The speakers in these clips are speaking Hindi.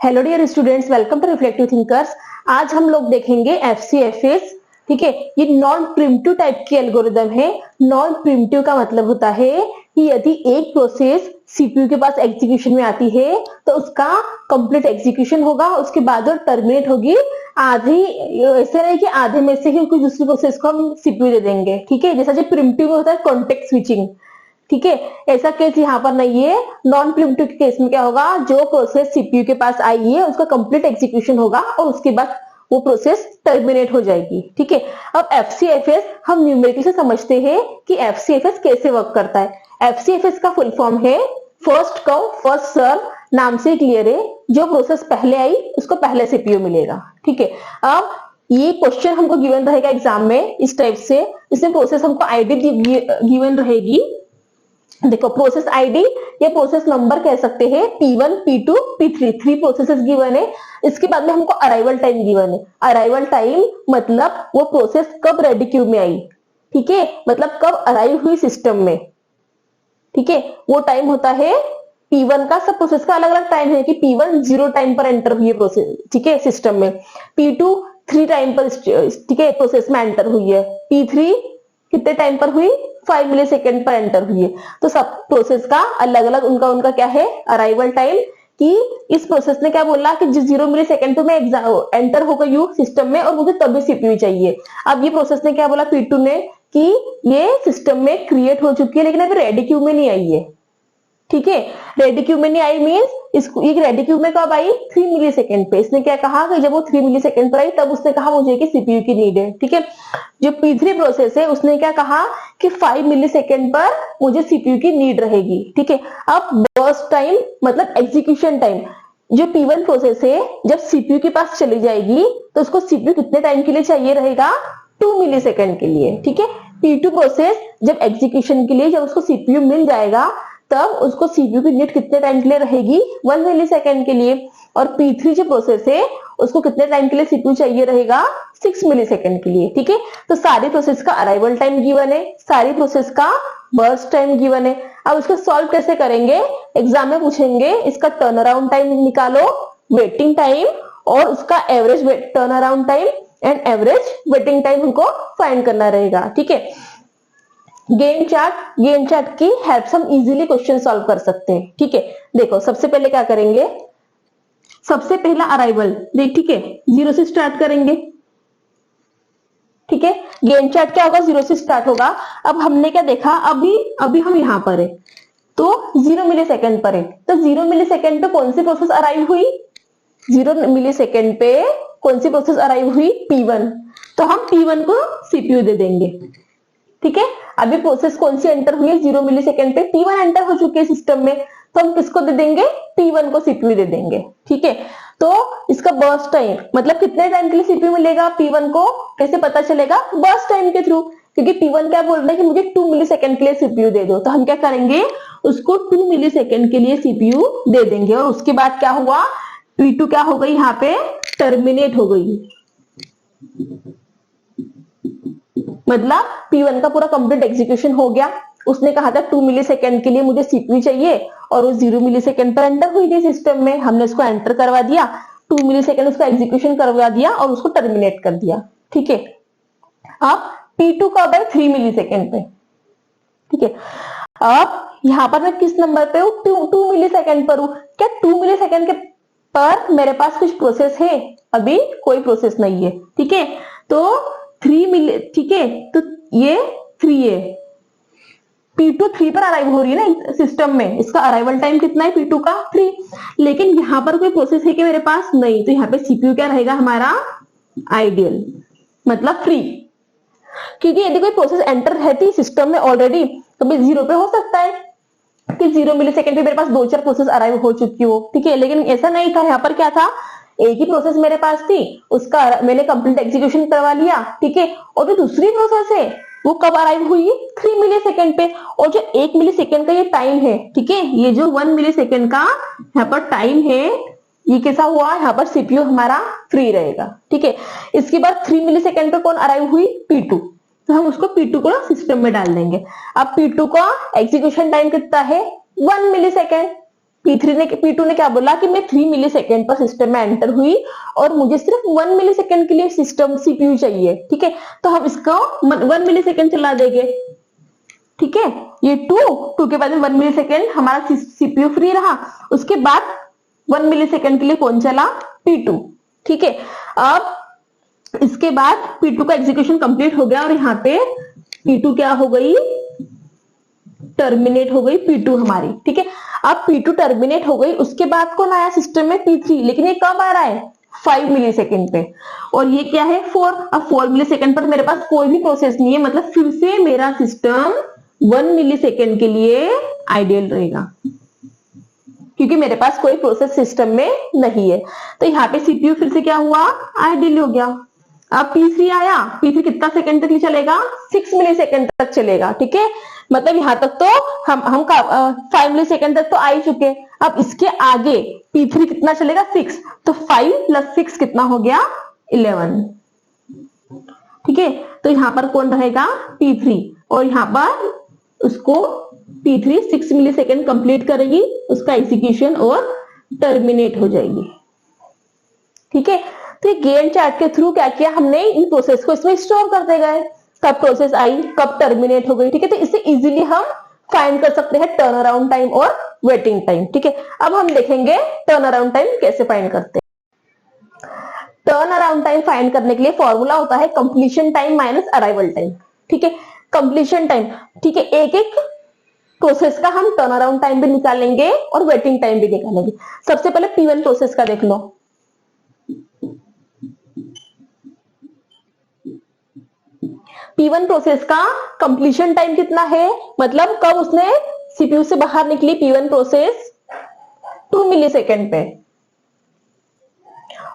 Hello dear students, welcome to reflective thinkers. आज हम लोग देखेंगे एफसीएफएस। ठीक है, ये नॉन प्रिमिटिव टाइप की एल्गोरिदम है। नॉन प्रिमिटिव का मतलब होता है कि यदि एक प्रोसेस सीपीयू के पास एग्जीक्यूशन में आती है तो उसका कंप्लीट एग्जीक्यूशन होगा, उसके बाद वो टर्मिनेट होगी। आधी ऐसे नहीं कि आधे में से ही कोई दूसरी प्रोसेस को हम सीपीयू दे देंगे। ठीक है, जैसा जो प्रिमिटिव में होता है कॉन्टेक्स्ट स्विचिंग। ठीक है, ऐसा केस यहाँ पर नहीं है। नॉन प्रिमिटिव के केस में क्या होगा, जो प्रोसेस सीपीयू के पास आई है उसका कंप्लीट एग्जीक्यूशन होगा और उसके बाद वो प्रोसेस टर्मिनेट हो जाएगी। ठीक है, अब एफसीएफएस हम न्यूमेरिकल से समझते हैं कि एफसीएफएस कैसे वर्क करता है। एफसीएफएस का फुल फॉर्म है फर्स्ट कम फर्स्ट सर्व। नाम से क्लियर है, जो प्रोसेस पहले आई उसको पहले सीपीयू मिलेगा। ठीक है, अब ये क्वेश्चन हमको गिवन रहेगा एग्जाम में इस टाइप से। इसमें प्रोसेस हमको आईडी गिवन रहेगी। देखो, प्रोसेस आईडी या प्रोसेस नंबर कह सकते हैं P1, P2, P3, 3 processes given है। इसके बाद में हमको अराइवल टाइम गिवन है। अराइवल टाइम मतलब वो प्रोसेस कब रेडी क्यू में आई। ठीक है, मतलब कब अराइव हुई सिस्टम में। ठीक है, वो टाइम होता है P1 का। सब प्रोसेस का अलग अलग टाइम है कि P1 0 टाइम पर एंटर हुई है प्रोसेस, ठीक है, सिस्टम में। P2 3 टाइम पर, ठीक है, प्रोसेस में एंटर हुई है। P3 कितने टाइम पर हुई, 5 मिली सेकेंड पर एंटर हुई है। तो सब प्रोसेस का अलग अलग उनका क्या है, अराइवल टाइम। कि इस प्रोसेस ने क्या बोला कि 0 मिली सेकेंड पे मैं एंटर हो गई हूँ सिस्टम में और मुझे तभी सीपीयू चाहिए। अब ये प्रोसेस ने क्या बोला P2 ने कि ये सिस्टम में क्रिएट हो चुकी है लेकिन अभी रेडी क्यू में नहीं आई है। ठीक है, रेडी क्यू में नहीं आई मीन्स इसको, ये रेडी क्यू में कब आई, 3 मिली सेकेंड पे। इसने क्या कहा कि जब वो 3 मिली सेकेंड पर आई तब उसने कहा मुझे कि सीपीयू की नीड है। ठीक है, जो P3 प्रोसेस है उसने क्या कहा कि 5 मिली सेकेंड पर मुझे सीपीयू की नीड रहेगी। ठीक है, अब बर्स्ट टाइम मतलब एग्जीक्यूशन टाइम, जो P1 प्रोसेस है जब सीपीयू के पास चली जाएगी तो उसको सीपीयू कितने टाइम के लिए चाहिए रहेगा, 2 मिली सेकेंड के लिए। ठीक है, P2 प्रोसेस जब एग्जीक्यूशन के लिए, जब उसको सीपीयू मिल जाएगा तब उसको सीपीयू की नीड कितने टाइम के लिए रहेगी, 1 मिली सेकेंड के लिए। और P3 जो प्रोसेस है उसको कितने टाइम के लिए सीपीयू चाहिए रहेगा, 6 मिली सेकेंड के लिए। ठीक है, तो सारी प्रोसेस का अराइवल टाइम गिवन है, सारी प्रोसेस का बर्स्ट टाइम गिवन है। अब उसको सॉल्व कैसे करेंगे, एग्जाम में पूछेंगे। इसका टर्न अराउंड टाइम निकालो, वेटिंग टाइम और उसका average turn around time and average waiting time हमको फाइंड करना रहेगा। ठीक है, गैंट चार्ट की हेल्प से हम इजीली क्वेश्चन सॉल्व कर सकते हैं। ठीक है, देखो सबसे पहले क्या करेंगे, सबसे पहला अराइवल देख, ठीक है, 0 से स्टार्ट करेंगे। ठीक है, गैंट चार्ट क्या होगा, 0 से स्टार्ट होगा। अब हमने क्या देखा, अभी हम यहां पर है तो 0 मिली सेकेंड पर है, तो 0 मिली सेकेंड पे कौन सी प्रोसेस अराइव हुई, 0 मिली सेकेंड पे कौन सी प्रोसेस अराइव हुई, P1। तो हम P1 को सीपीयू दे देंगे। ठीक है, अभी प्रोसेस कौन सी एंटर हुई है, 0 मिली सेकेंड पे P1 एंटर हो चुकी है सिस्टम में, तो हम किसको दे देंगे, P1 को सीपीयू दे देंगे। ठीक है, तो इसका बर्स्ट टाइम मतलब कितने टाइम के लिए सीपीयू मिलेगा P1 को, कैसे पता चलेगा, बर्स्ट टाइम के थ्रू। क्योंकि P1 क्या बोल रहा है कि मुझे 2 मिली सेकेंड के लिए सीपीयू दे दो, तो हम क्या करेंगे, उसको 2 मिली सेकेंड के लिए सीपीयू दे देंगे। और उसके बाद क्या हुआ, P2 क्या हो गई, यहाँ पे टर्मिनेट हो गई। मतलब P1 का पूरा कंप्लीट एग्जीक्यूशन हो गया। उसने कहा था 2 मिली सेकेंड के लिए मुझे सीपीयू चाहिए और वो 0 मिली सेकेंड पर एंटर हुई थी सिस्टम में। हमने उसको एंटर करवा दिया, 2 मिली सेकेंड उसका एग्जीक्यूशन करवा दिया और उसको टर्मिनेट कर दिया। ठीक है, अब P2 कब है, 3 मिली सेकेंड पे। ठीक है, अब यहां पर मैं किस नंबर पे हूं, 2 मिली सेकेंड पर हूं। क्या 2 मिली सेकेंड के पर मेरे पास कुछ प्रोसेस है, अभी कोई प्रोसेस नहीं है। ठीक है, तो 3 मिली, ठीक है, तो ये 3 है, P2 3 पर अराइव हो रही है ना सिस्टम में, इसका अराइवल टाइम कितना है P2 का, 3। लेकिन यहां पर कोई प्रोसेस है कि मेरे पास नहीं, तो यहाँ पे सीपीयू क्या रहेगा हमारा, आइडियल मतलब फ्री। क्योंकि यदि कोई प्रोसेस एंटर रहती सिस्टम में ऑलरेडी तो भी 0 पे हो सकता है कि 0 मिली सेकेंड पे मेरे पास 2-4 प्रोसेस अराइव हो चुकी हो। ठीक है, लेकिन ऐसा नहीं था, यहाँ पर क्या था, एक ही प्रोसेस मेरे पास थी, उसका मैंने कंप्लीट एग्जीक्यूशन करवा लिया। ठीक है, और जो दूसरी प्रोसेस है वो कब अराइव हुई, 3 मिली सेकेंड पे। और जो 1 मिली सेकेंड का ये टाइम है, ठीक है, ये जो 1 मिली सेकेंड का यहाँ पर टाइम है, ये कैसा हुआ, यहाँ पर सीपीयू हमारा फ्री रहेगा। ठीक है, इसके बाद 3 मिली सेकेंड पे कौन अराइव हुई, P2, तो हम उसको P2 को सिस्टम में डाल देंगे। अब P2 का एग्जीक्यूशन टाइम कितना है, 1 मिली सेकेंड। P2 ने क्या बोला कि मैं 3 मिली सेकेंड पर सिस्टम में एंटर हुई और मुझे सिर्फ 1 मिली सेकेंड के लिए सिस्टम CPU चाहिए, ठीक है। तो हम इसको 1 मिली सेकेंड चला देंगे, ठीक है। ये 2 के बाद में 1 मिली सेकेंड हमारा CPU फ्री रहा, उसके बाद 1 मिली सेकेंड के लिए कौन चला, P2, ठीक है। अब इसके बाद P2 का एग्जीक्यूशन कंप्लीट हो गया और यहाँ पे P2 क्या हो गई, टर्मिनेट हो गई P2 हमारी, ठीक है। अब P2 टर्मिनेट हो गई, उसके बाद कौन आया सिस्टम में, P3, लेकिन ये कब आ रहा है, 5 मिली सेकेंड पे, और ये क्या है 4। अब 4 मिली सेकेंड पर मेरे पास कोई भी प्रोसेस नहीं है, मतलब फिर से मेरा सिस्टम 1 मिली सेकेंड के लिए आइडियल रहेगा, क्योंकि मेरे पास कोई प्रोसेस सिस्टम में नहीं है। तो यहाँ पे CPU फिर से क्या हुआ, आइडियल हो गया। अब P3 आया, P3 कितना सेकंड तक चलेगा, 6 मिली सेकेंड तक चलेगा, ठीक है। मतलब यहां तक तो हम 5 मिली सेकेंड तक तो आ ही चुके। अब इसके आगे P3 कितना चलेगा, 6, तो 5 + 6 कितना हो गया, 11, ठीक है। तो यहां पर कौन रहेगा, P3, और यहां पर उसको P3 6 मिली सेकेंड कंप्लीट करेगी, उसका एग्जीक्यूशन और टर्मिनेट हो जाएगी, ठीक है। तो ये गैंट चार्ट के थ्रू क्या किया हमने, इन प्रोसेस को इसमें स्टोर करते गए, कब प्रोसेस आई, कब टर्मिनेट हो गई, ठीक है। तो इससे इजीली हम फाइंड कर सकते हैं टर्न अराउंड टाइम और वेटिंग टाइम, ठीक है। अब हम देखेंगे टर्न अराउंड टाइम कैसे फाइंड करते हैं। टर्न अराउंड टाइम फाइंड करने के लिए फॉर्मूला होता है completion time minus arrival time, ठीक है। कंप्लीशन टाइम, ठीक है, एक एक प्रोसेस का हम टर्न अराउंड टाइम भी निकालेंगे और वेटिंग टाइम भी निकालेंगे। सबसे पहले P1 प्रोसेस का देख लो। P1 प्रोसेस का कंप्लीशन टाइम कितना है, मतलब कब उसने CPU से बाहर निकली P1 प्रोसेस, 2 मिली सेकेंड पे,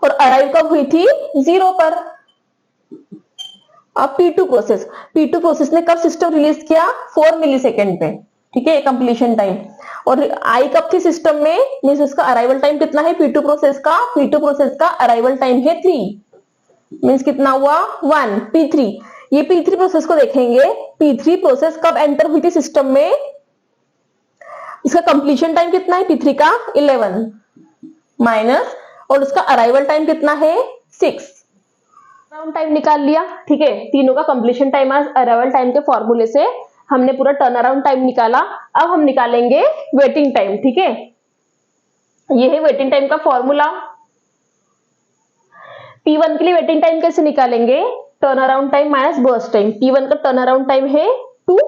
और अराइव कब हुई थी, 0 पर। अब P2 प्रोसेस ने कब सिस्टम रिलीज किया, 4 मिली सेकेंड पे, ठीक है, कंप्लीशन टाइम। और आई कब थी सिस्टम में, मींस उसका अराइवल टाइम कितना है P2 प्रोसेस का अराइवल टाइम है 3, मींस कितना हुआ 1। P3, ये P3 प्रोसेस को देखेंगे, P3 प्रोसेस कब एंटर हुई थी सिस्टम में, इसका कंप्लीशन टाइम कितना है P3 का, 11 माइनस, और उसका अराइवल टाइम कितना है, 6। अराउंड टाइम निकाल लिया, ठीक है। तीनों का कंप्लीशन टाइम और अराइवल टाइम के फॉर्मूले से हमने पूरा टर्न अराउंड टाइम निकाला। अब हम निकालेंगे वेटिंग टाइम, ठीक है। ये है वेटिंग टाइम का फॉर्मूला। P1 के लिए वेटिंग टाइम कैसे निकालेंगे, turn around time minus burst time. P1 का टर्न अराउंड टाइम है 2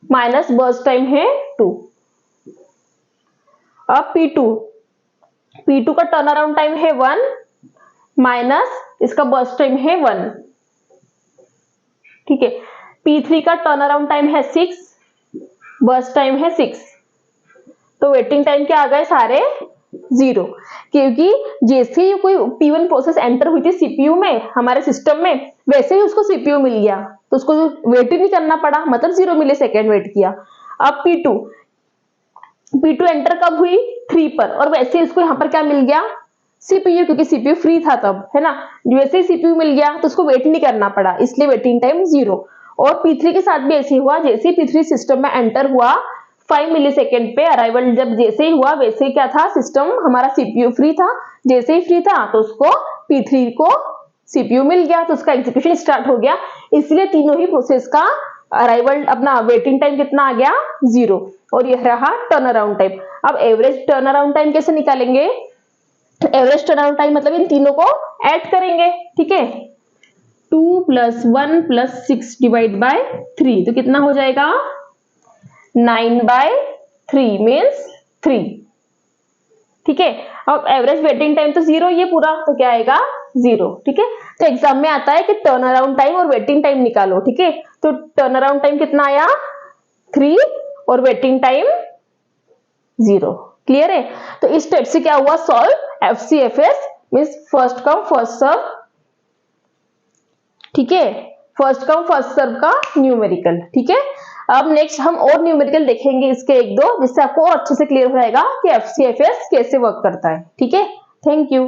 माइनस बर्स्ट टाइम है 2। अब P2 का टर्न अराउंड टाइम है 1 माइनस इसका बर्स्ट टाइम है 1, ठीक है। P3 का टर्न अराउंड टाइम है 6, बर्स्ट टाइम है 6, तो वेटिंग टाइम क्या आ गए सारे 0, क्योंकि जैसे ही कोई P1 प्रोसेस एंटर हुई थी CPU में, हमारे सिस्टम में, वैसे ही उसको CPU मिल गया, तो उसको वेट ही नहीं करना पड़ा, मतलब 0 मिली सेकेंड वेट किया। अब P2 एंटर कब हुई, 3 पर, और वैसे ही उसको यहाँ पर क्या मिल गया, CPU, क्योंकि CPU फ्री था तब, है ना। वैसे ही CPU मिल गया तो उसको वेट नहीं करना पड़ा, इसलिए वेटिंग टाइम 0। और P3 के साथ भी ऐसे ही हुआ, जैसे ही P3 सिस्टम में एंटर हुआ 5 मिली सेकेंड पे, अराइवल जब जैसे ही हुआ वैसे ही क्या था, सिस्टम हमारा CPU फ्री था, जैसे ही फ्री था तो उसको P3 को CPU मिल गया, तो उसका एग्जीक्यूशन स्टार्ट हो गया। इसलिए तीनों ही प्रोसेस का अराइवल अपना वेटिंग टाइम कितना आ गया, 0, और यह रहा टर्न अराउंड टाइम। अब एवरेज टर्न अराउंड टाइम कैसे निकालेंगे, एवरेज टर्न अराउंड टाइम मतलब इन तीनों को ऐड करेंगे, ठीक है। 2 + 1 + 6 डिवाइड बाय 3, तो कितना हो जाएगा, 9/3 मीन्स 3, ठीक है। अब एवरेज वेटिंग टाइम तो 0 ये पूरा, तो क्या आएगा 0, ठीक है। तो एग्जाम में आता है कि टर्न अराउंड टाइम और वेटिंग टाइम निकालो, ठीक है। तो टर्न अराउंड टाइम कितना आया, 3, और वेटिंग टाइम 0, क्लियर है। तो इस स्टेप से क्या हुआ, solve FCFS means first come first serve, ठीक है, फर्स्ट कम फर्स्ट सर्व का न्यूमेरिकल, ठीक है। अब नेक्स्ट हम और न्यूमेरिकल देखेंगे इसके 1-2, जिससे आपको और अच्छे से क्लियर हो जाएगा कि FCFS कैसे वर्क करता है, ठीक है। Thank you.